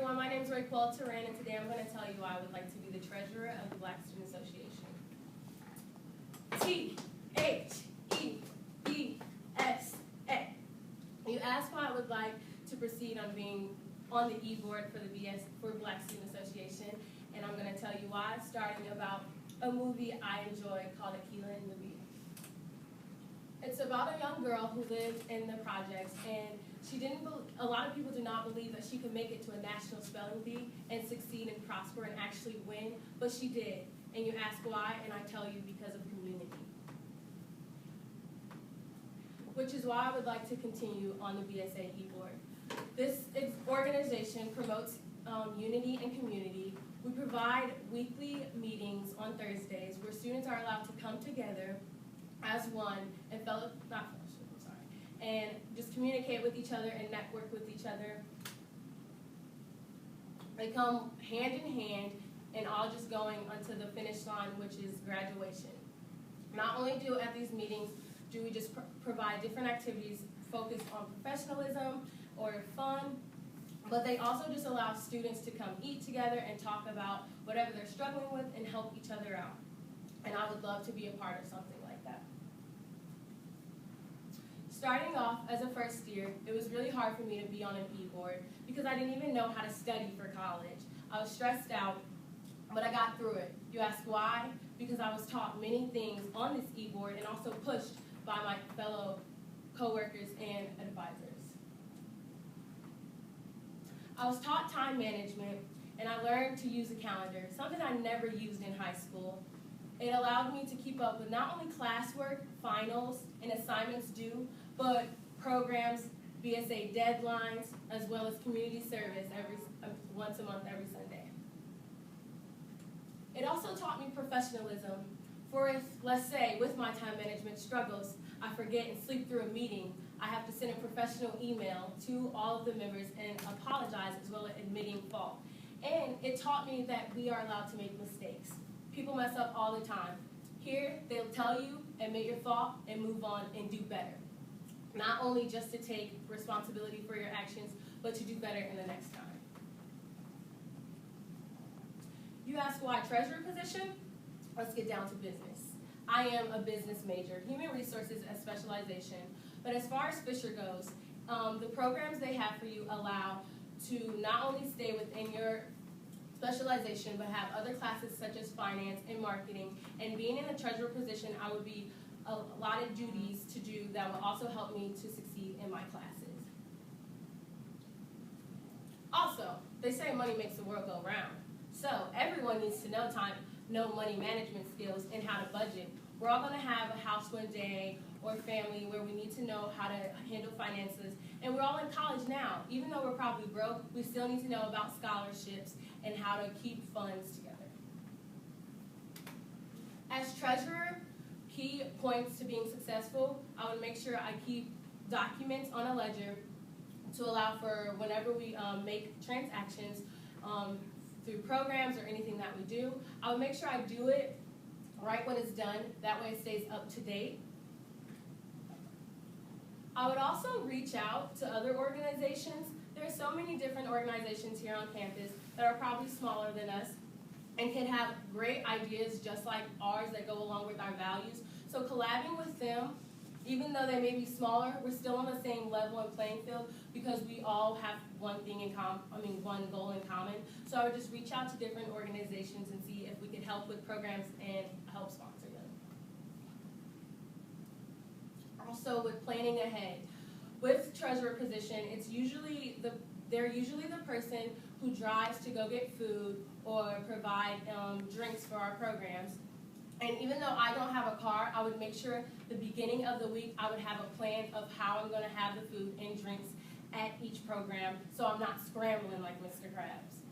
everyone, my name is Raqueal Toran, and today I'm going to tell you why I would like to be the treasurer of the Black Student Association. T-H-E-B-S-A. You asked why I would like to proceed on being on the e-board for the Black Student Association, and I'm going to tell you why, starting about a movie I enjoy called Raqueal and the Bee. It's about a young girl who lived in the projects, and a lot of people do not believe that she could make it to a national spelling bee and succeed and prosper and actually win, but she did. And you ask why, and I tell you because of community. Which is why I would like to continue on the BSA e-board. This organization promotes unity and community. We provide weekly meetings on Thursdays where students are allowed to come together as one and and just communicate with each other and network with each other. They come hand in hand and all just going unto the finish line, which is graduation. Not only do at these meetings do we just provide different activities focused on professionalism or fun, but they also just allow students to come eat together and talk about whatever they're struggling with and help each other out. And I would love to be a part of something like that. Starting off as a first year, it was really hard for me to be on an e-board because I didn't even know how to study for college. I was stressed out, but I got through it. You ask why? Because I was taught many things on this e-board and also pushed by my fellow coworkers and advisors. I was taught time management, and I learned to use a calendar, something I never used in high school. It allowed me to keep up with not only classwork, finals, and assignments due, but programs, BSA deadlines, as well as community service once a month, every Sunday. It also taught me professionalism. For if, let's say, with my time management struggles, I forget and sleep through a meeting, I have to send a professional email to all of the members and apologize as well as admitting fault. And it taught me that we are allowed to make mistakes. People mess up all the time. Here, they'll tell you, admit your fault, and move on and do better. Not only just to take responsibility for your actions, but to do better in the next time. You ask why treasurer position? Let's get down to business. I am a business major, human resources as specialization, but as far as Fisher goes, the programs they have for you allow to not only stay within your specialization, but have other classes such as finance and marketing. And being in a treasurer position, I would be allotted duties to do that will also help me to succeed in my classes. Also, they say money makes the world go round. So everyone needs to know money management skills and how to budget. We're all going to have a house one day or family where we need to know how to handle finances. And we're all in college now. Even though we're probably broke, we still need to know about scholarships and how to keep funds together. As treasurer, key points to being successful, I would make sure I keep documents on a ledger to allow for whenever we make transactions through programs or anything that we do. I would make sure I do it right when it's done. That way it stays up to date. I would also reach out to other organizations. There are so many different organizations here on campus that are probably smaller than us and can have great ideas just like ours that go along with our values. So collabing with them, even though they may be smaller, we're still on the same level and playing field because we all have one thing in common, one goal in common. So I would just reach out to different organizations and see if we could help with programs and help sponsor them. Also with planning ahead. With treasurer position, they're usually the person who drives to go get food or provide drinks for our programs. And even though I don't have a car, I would make sure the beginning of the week I would have a plan of how I'm going to have the food and drinks at each program so I'm not scrambling like Mr. Krabs.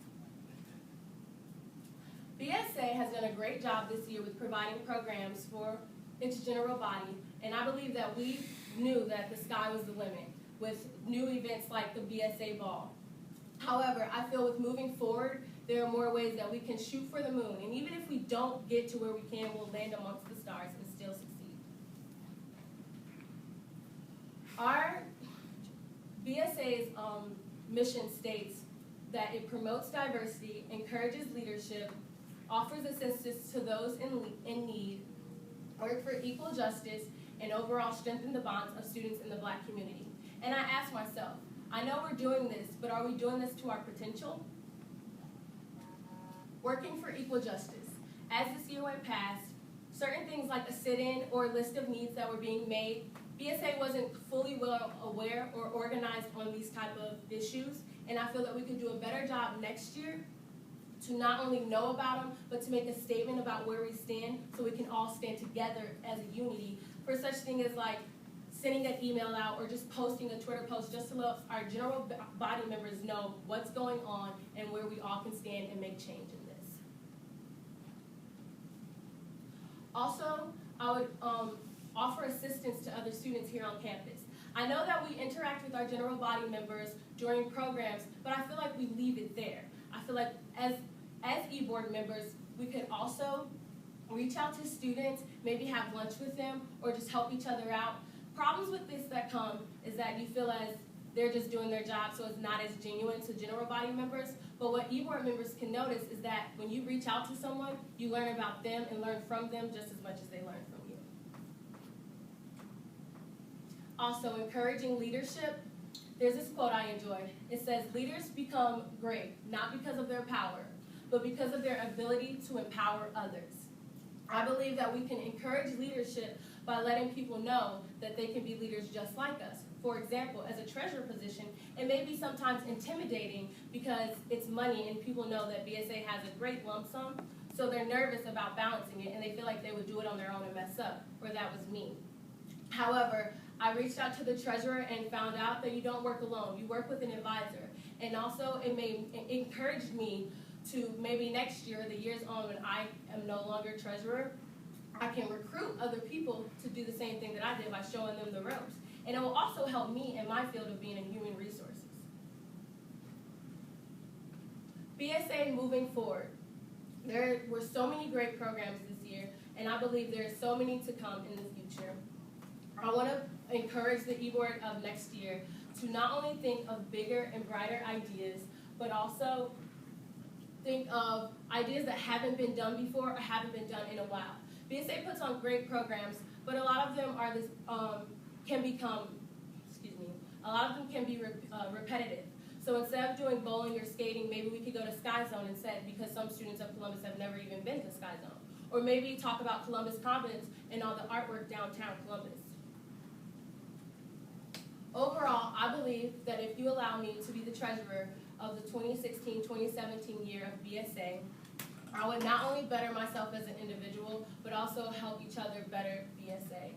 BSA has done a great job this year with providing programs for its general body, and I believe that we knew that the sky was the limit with new events like the BSA Ball. However, I feel with moving forward, there are more ways that we can shoot for the moon. And even if we don't get to where we can, we'll land amongst the stars and still succeed. Our BSA's mission states that it promotes diversity, encourages leadership, offers assistance to those in need, work for equal justice, and overall strengthen the bonds of students in the Black community. And I ask myself, I know we're doing this, but are we doing this to our potential? Working for equal justice. As this year went past, certain things like a sit-in or a list of needs that were being made, BSA wasn't fully well aware or organized on these type of issues, and I feel that we could do a better job next year to not only know about them, but to make a statement about where we stand so we can all stand together as a unity for such thing as like sending an email out or just posting a Twitter post just to let our general body members know what's going on and where we all can stand and make change in this. Also, I would offer assistance to other students here on campus. I know that we interact with our general body members during programs, but I feel like we leave it there. I feel like as e-board members, we could also reach out to students, maybe have lunch with them, or just help each other out. Problems with this that come is that you feel as they're just doing their job, so it's not as genuine to general body members. But what e-board members can notice is that when you reach out to someone, you learn about them and learn from them just as much as they learn from you. Also, encouraging leadership. There's this quote I enjoyed. It says, leaders become great, not because of their power, but because of their ability to empower others. I believe that we can encourage leadership by letting people know that they can be leaders just like us. For example, as a treasurer position, it may be sometimes intimidating because it's money and people know that BSA has a great lump sum, so they're nervous about balancing it and they feel like they would do it on their own and mess up, or that was me. However, I reached out to the treasurer and found out that you don't work alone. You work with an advisor. And also, it encouraged me to maybe next year, the years on when I am no longer treasurer, I can recruit other people to do the same thing that I did by showing them the ropes. And it will also help me in my field of being in human resources. BSA moving forward. There were so many great programs this year, and I believe there are so many to come in the future. I want to encourage the e-board of next year to not only think of bigger and brighter ideas, but also think of ideas that haven't been done before or haven't been done in a while. BSA puts on great programs, but a lot of them are can be repetitive. So instead of doing bowling or skating, maybe we could go to Sky Zone instead, because some students of Columbus have never even been to Sky Zone. Or maybe talk about Columbus Commons and all the artwork downtown Columbus. Overall, I believe that if you allow me to be the treasurer of the 2016-2017 year of BSA, I would not only better myself as an individual, but also help each other better BSA.